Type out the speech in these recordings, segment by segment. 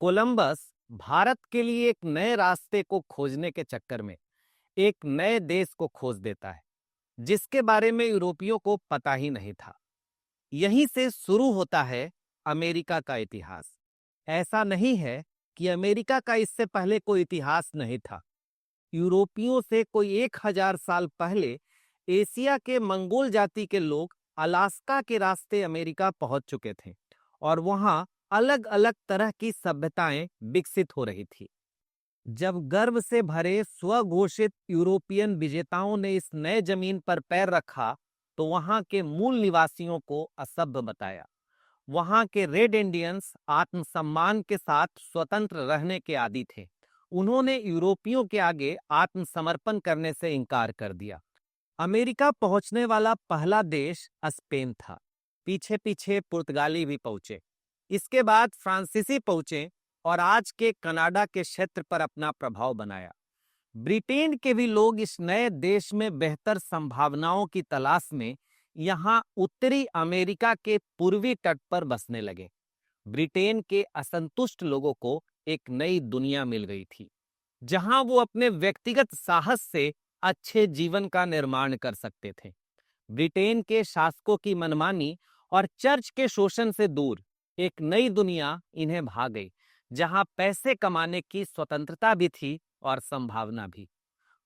Columbus Bharat के लिए एक नए रास्ते को खोजने के चक्कर में एक नए देश को खोज देता है, जिसके बारे में यूरोपियों को पता ही नहीं था। यहीं से शुरू होता है अमेरिका का इतिहास। ऐसा नहीं है कि अमेरिका का इससे पहले कोई इतिहास नहीं था। यूरोपियों से कोई 1000 साल पहले एशिया के मंगोल जाति के लोग अलास्का के रास्ते अमेरिका पहुंच चुके थे और वहां अलग अलग तरह की सभ्यताएं विकसित हो रही थी। जब गर्व से भरे स्वघोषित यूरोपियन विजेताओं ने इस नए जमीन पर पैर रखा, तो वहां के मूल निवासियों को असभ्य बताया। वहां के रेड इंडियंस आत्मसम्मान के साथ स्वतंत्र रहने के आदी थे। उन्होंने यूरोपियों के आगे आत्मसमर्पण करने से इनकार कर दिया। अमेरिका पहुंचने वाला पहला देश स्पेन था। पीछे पीछे पुर्तगाली भी पहुंचे। इसके बाद फ्रांसीसी पहुंचे और आज के कनाडा के क्षेत्र पर अपना प्रभाव बनाया। ब्रिटेन के भी लोग इस नए देश में बेहतर संभावनाओं की तलाश में यहां उत्तरी अमेरिका के पूर्वी तट पर बसने लगे। ब्रिटेन के असंतुष्ट लोगों को एक नई दुनिया मिल गई थी, जहां वो अपने व्यक्तिगत साहस से अच्छे जीवन का निर्माण कर सकते थे। ब्रिटेन के शासकों की मनमानी और चर्च के शोषण से दूर एक नई दुनिया इन्हें भा गई, जहां पैसे कमाने की स्वतंत्रता भी थी और संभावना भी।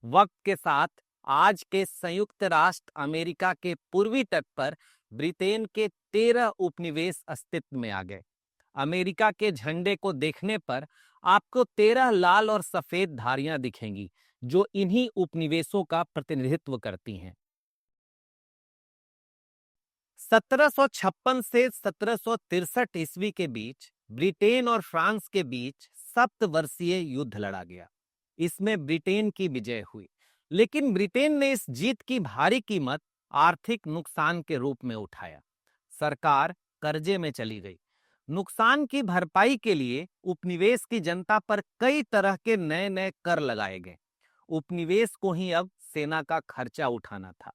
वक्त के साथ आज के संयुक्त राष्ट्र अमेरिका के पूर्वी तट पर ब्रिटेन के 13 उपनिवेश अस्तित्व में आ गए। अमेरिका के झंडे को देखने पर आपको 13 लाल और सफेद धारियां दिखेंगी, जो इन्हीं उपनिवेशों का प्रतिनिधित्व करती हैं। 1756 से 1763 ईस्वी के बीच ब्रिटेन और फ्रांस के बीच सप्तवर्षीय युद्ध लड़ा गया। इसमें ब्रिटेन की विजय हुई, लेकिन ब्रिटेन ने इस जीत की भारी कीमत आर्थिक नुकसान के रूप में उठाया। सरकार कर्जे में चली गई। नुकसान की भरपाई के लिए उपनिवेश की जनता पर कई तरह के नए नए कर लगाए गए। उपनिवेश को ही अब सेना का खर्चा उठाना था।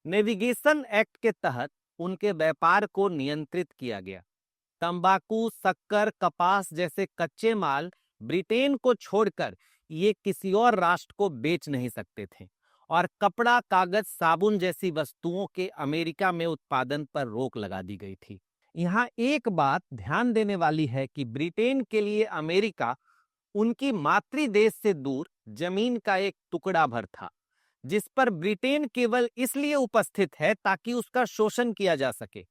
नेविगेशन एक्ट के तहत उनके व्यापार को नियंत्रित किया गया। तंबाकू, शक्कर, कपास जैसे कच्चे माल ब्रिटेन को छोड़कर ये किसी और राष्ट्र को बेच नहीं सकते थे, और कपड़ा, कागज, साबुन जैसी वस्तुओं के अमेरिका में उत्पादन पर रोक लगा दी गई थी। यहाँ एक बात ध्यान देने वाली है कि ब्रिटेन के लिए अमेरिका उनकी मातृ देश से दूर जमीन का एक टुकड़ा भर था, जिस पर ब्रिटेन केवल इसलिए उपस्थित है ताकि उसका शोषण किया जा सके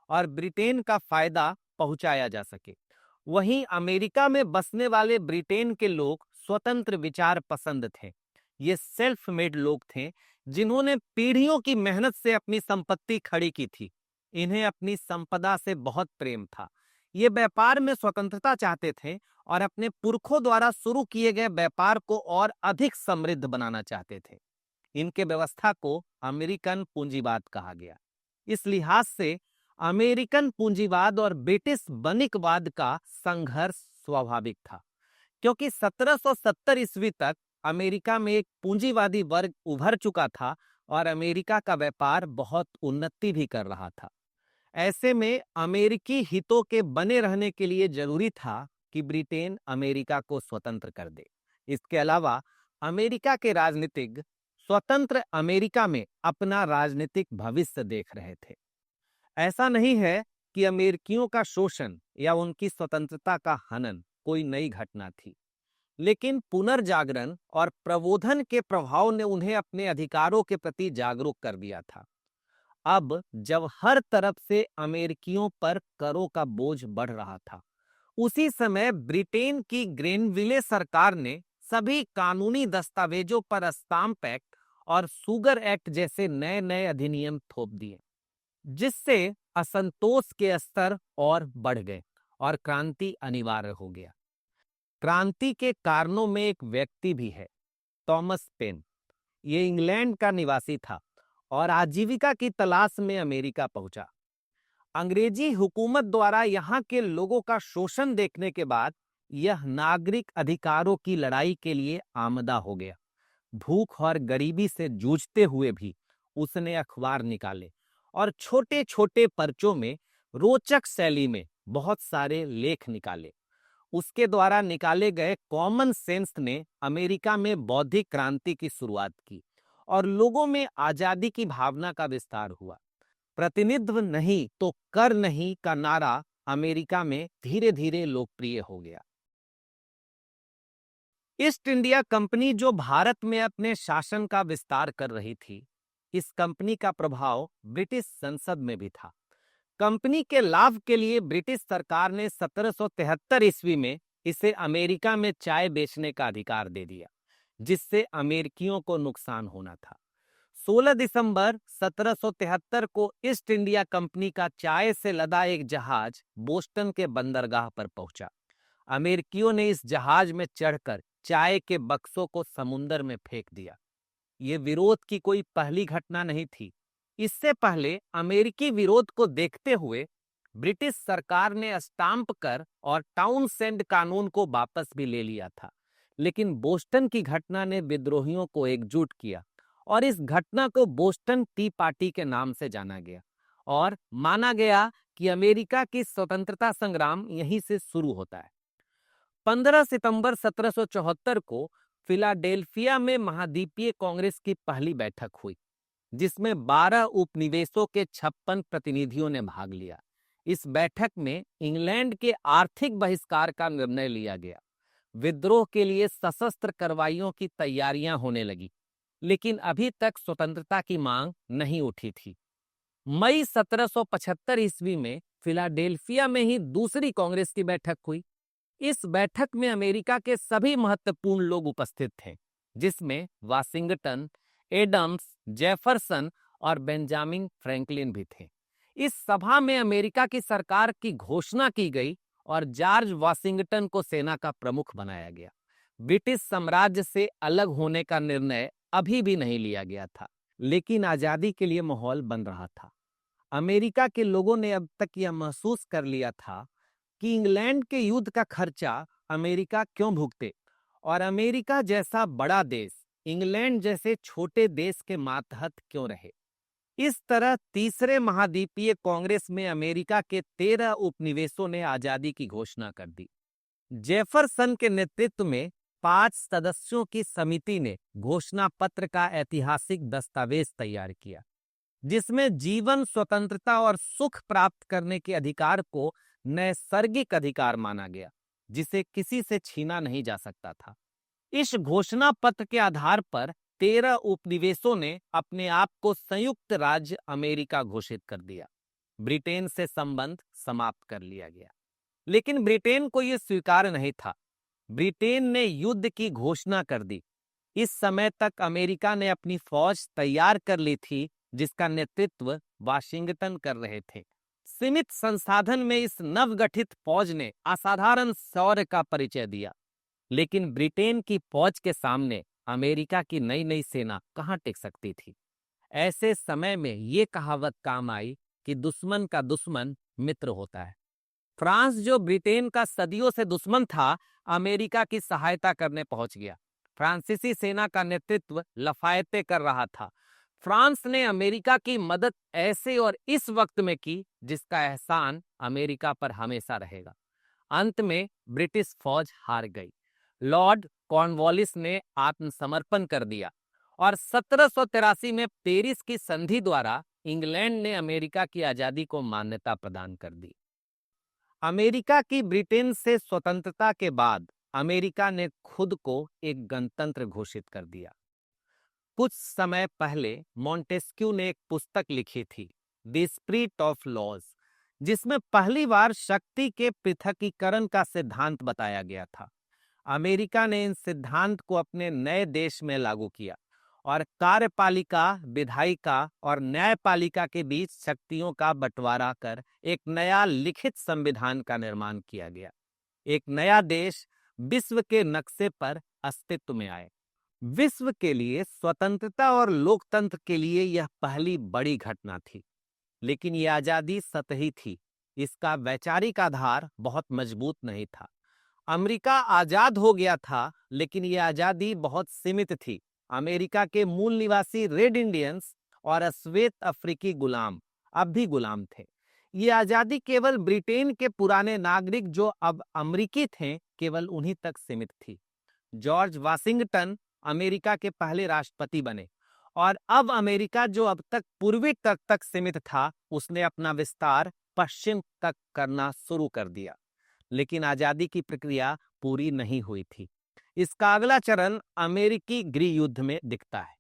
और ब्रिटेन का फायदा पहुंचाया जा सके। वहीं अमेरिका में बसने वाले ब्रिटेन के लोग स्वतंत्र विचार पसंद थे। ये सेल्फ मेड लोग थे, जिन्होंने पीढ़ियों की मेहनत से अपनी संपत्ति खड़ी की थी। इन्हें अपनी संपदा से बहुत प्रेम था। ये व्यापार में स्वतंत्रता चाहते थे और अपने पुरखों द्वारा शुरू किए गए व्यापार को और अधिक समृद्ध बनाना चाहते थे। इनके व्यवस्था को अमेरिकन पूंजीवाद कहा गया। इस लिहाज से अमेरिकन पूंजीवाद और ब्रिटिश वणिकवाद का संघर्ष स्वाभाविक था, क्योंकि 1770 ईस्वी तक अमेरिका में एक पूंजीवादी वर्ग उभर चुका था और अमेरिका का व्यापार बहुत उन्नति भी कर रहा था। ऐसे में अमेरिकी हितों के बने रहने के लिए जरूरी था कि ब्रिटेन अमेरिका को स्वतंत्र कर दे। इसके अलावा अमेरिका के राजनीतिज्ञ स्वतंत्र अमेरिका में अपना राजनीतिक भविष्य देख रहे थे। ऐसा नहीं है कि अमेरिकियों का शोषण या उनकी स्वतंत्रता का हनन कोई नई घटना थी, लेकिन पुनर्जागरण और प्रबोधन के प्रभाव ने उन्हें अपने अधिकारों के प्रति जागरूक कर दिया था। अब जब हर तरफ से अमेरिकियों पर करों का बोझ बढ़ रहा था, उसी समय ब्रिटेन की ग्रेनविले सरकार ने सभी कानूनी दस्तावेजों पर स्टाम्प एक्ट और शुगर एक्ट जैसे नए नए अधिनियम थोप दिए, जिससे असंतोष के स्तर और बढ़ गए और क्रांति अनिवार्य हो गया। क्रांति के कारणों में एक व्यक्ति भी है, थॉमस पेन। ये इंग्लैंड का निवासी था और आजीविका की तलाश में अमेरिका पहुंचा। अंग्रेजी हुकूमत द्वारा यहाँ के लोगों का शोषण देखने के बाद यह नागरिक अधिकारों की लड़ाई के लिए आमदा हो गया। भूख और गरीबी से जूझते हुए भी उसने अखबार निकाले और छोटे छोटे पर्चों में रोचक शैली में बहुत सारे लेख निकाले। उसके द्वारा निकाले गए कॉमन सेंस ने अमेरिका में बौद्धिक क्रांति की शुरुआत की और लोगों में आजादी की भावना का विस्तार हुआ। प्रतिनिधित्व नहीं तो कर नहीं का नारा अमेरिका में धीरे धीरे लोकप्रिय हो गया। ईस्ट इंडिया कंपनी जो भारत में अपने शासन का विस्तार कर रही थी, इस कंपनी का प्रभाव ब्रिटिश संसद में भी था। कंपनी के लाभ के लिए ब्रिटिश सरकार ने 1773 ईस्वी में इसे अमेरिका में चाय बेचने का अधिकार दे दिया, जिससे अमेरिकियों को नुकसान होना था। 16 दिसंबर 1773 को ईस्ट इंडिया कंपनी का चाय से लदा एक जहाज बोस्टन के बंदरगाह पर पहुंचा। अमेरिकियों ने इस जहाज में चढ़कर चाय के बक्सों को समुद्र में फेंक दिया। ये विरोध की कोई पहली घटना नहीं थी। इससे पहले अमेरिकी विरोध को देखते हुए ब्रिटिश सरकार ने स्टाम्प कर और टाउनसेंड कानून को वापस भी ले लिया था, लेकिन बोस्टन की घटना ने विद्रोहियों को एकजुट किया और इस घटना को बोस्टन टी पार्टी के नाम से जाना गया और माना गया कि अमेरिका की स्वतंत्रता संग्राम यहीं से शुरू होता है। 15 सितंबर 1774 को फिलाडेल्फिया में महाद्वीपीय कांग्रेस की पहली बैठक हुई, जिसमें 12 उपनिवेशों के 56 प्रतिनिधियों ने भाग लिया। इस बैठक में इंग्लैंड के आर्थिक बहिष्कार का निर्णय लिया गया। विद्रोह के लिए सशस्त्र कार्रवाइयों की तैयारियां होने लगी, लेकिन अभी तक स्वतंत्रता की मांग नहीं उठी थी। मई 1775 ईस्वी में फिलाडेल्फिया में ही दूसरी कांग्रेस की बैठक हुई। इस बैठक में अमेरिका के सभी महत्वपूर्ण लोग उपस्थित थे, जिसमें वाशिंगटन, एडम्स, जेफरसन और बेंजामिन फ्रैंकलिन भी थे। इस सभा में अमेरिका की सरकार की घोषणा की गई और जॉर्ज वाशिंगटन को सेना का प्रमुख बनाया गया। ब्रिटिश साम्राज्य से अलग होने का निर्णय अभी भी नहीं लिया गया था, लेकिन आजादी के लिए माहौल बन रहा था। अमेरिका के लोगों ने अब तक यह महसूस कर लिया था कि इंग्लैंड के युद्ध का खर्चा अमेरिका क्यों भुगते और अमेरिका जैसा बड़ा देश इंग्लैंड जैसे छोटे देश के मातहत क्यों रहे। इस तरह तीसरे महाद्वीपीय कांग्रेस में अमेरिका के 13 उपनिवेशों ने आजादी की घोषणा कर दी। जेफरसन के नेतृत्व में 5 सदस्यों की समिति ने घोषणा पत्र का ऐतिहासिक दस्तावेज तैयार किया, जिसमें जीवन, स्वतंत्रता और सुख प्राप्त करने के अधिकार को नैसर्गिक अधिकार माना गया, जिसे किसी से छीना नहीं जा सकता था। इस घोषणा पत्र के आधार पर 13 उपनिवेशों ने अपने आप को संयुक्त राज्य अमेरिका घोषित कर दिया। ब्रिटेन से संबंध समाप्त कर लिया गया, लेकिन ब्रिटेन को यह स्वीकार नहीं था। ब्रिटेन ने युद्ध की घोषणा कर दी। इस समय तक अमेरिका ने अपनी फौज तैयार कर ली थी, जिसका नेतृत्व वाशिंगटन कर रहे थे। सीमित संसाधन में इस नवगठित फौज ने असाधारण शौर्य का परिचय दिया, लेकिन ब्रिटेन की फौज के सामने अमेरिका की नई नई सेना कहां टिक सकती थी। ऐसे समय में ये कहावत काम आई कि दुश्मन का दुश्मन मित्र होता है। फ्रांस, जो ब्रिटेन का सदियों से दुश्मन था, अमेरिका की सहायता करने पहुंच गया। फ्रांसीसी सेना का नेतृत्व लफायते कर रहा था। फ्रांस ने अमेरिका की मदद ऐसे और इस वक्त में की जिसका एहसान अमेरिका पर हमेशा रहेगा। अंत में ब्रिटिश फौज हार गई। लॉर्ड कॉर्नवालिस ने आत्मसमर्पण कर दिया और 1783 में पेरिस की संधि द्वारा इंग्लैंड ने अमेरिका की आजादी को मान्यता प्रदान कर दी। अमेरिका की ब्रिटेन से स्वतंत्रता के बाद अमेरिका ने खुद को एक गणतंत्र घोषित कर दिया। कुछ समय पहले मॉन्टेस्क्यू ने एक पुस्तक लिखी थी, द स्पिरिट ऑफ लॉज, जिसमें पहली बार शक्ति के पृथकीकरण का सिद्धांत बताया गया था। अमेरिका ने इन सिद्धांत को अपने नए देश में लागू किया और कार्यपालिका, विधायिका और न्यायपालिका के बीच शक्तियों का बंटवारा कर एक नया लिखित संविधान का निर्माण किया गया। एक नया देश विश्व के नक्शे पर अस्तित्व में आए। विश्व के लिए स्वतंत्रता और लोकतंत्र के लिए यह पहली बड़ी घटना थी, लेकिन यह आजादी सतही थी। इसका वैचारिक आधार बहुत मजबूत नहीं था। अमेरिका आजाद हो गया था, लेकिन यह आजादी बहुत सीमित थी। अमेरिका के मूल निवासी रेड इंडियंस और श्वेत अफ्रीकी गुलाम अब भी गुलाम थे। ये आजादी केवल ब्रिटेन के पुराने नागरिक जो अब अमेरिकी थे केवल उन्हीं तक सीमित थी। जॉर्ज वाशिंगटन अमेरिका के पहले राष्ट्रपति बने और अब अमेरिका जो अब तक पूर्वी तक सीमित था उसने अपना विस्तार पश्चिम तक करना शुरू कर दिया। लेकिन आजादी की प्रक्रिया पूरी नहीं हुई थी। इसका अगला चरण अमेरिकी गृह युद्ध में दिखता है।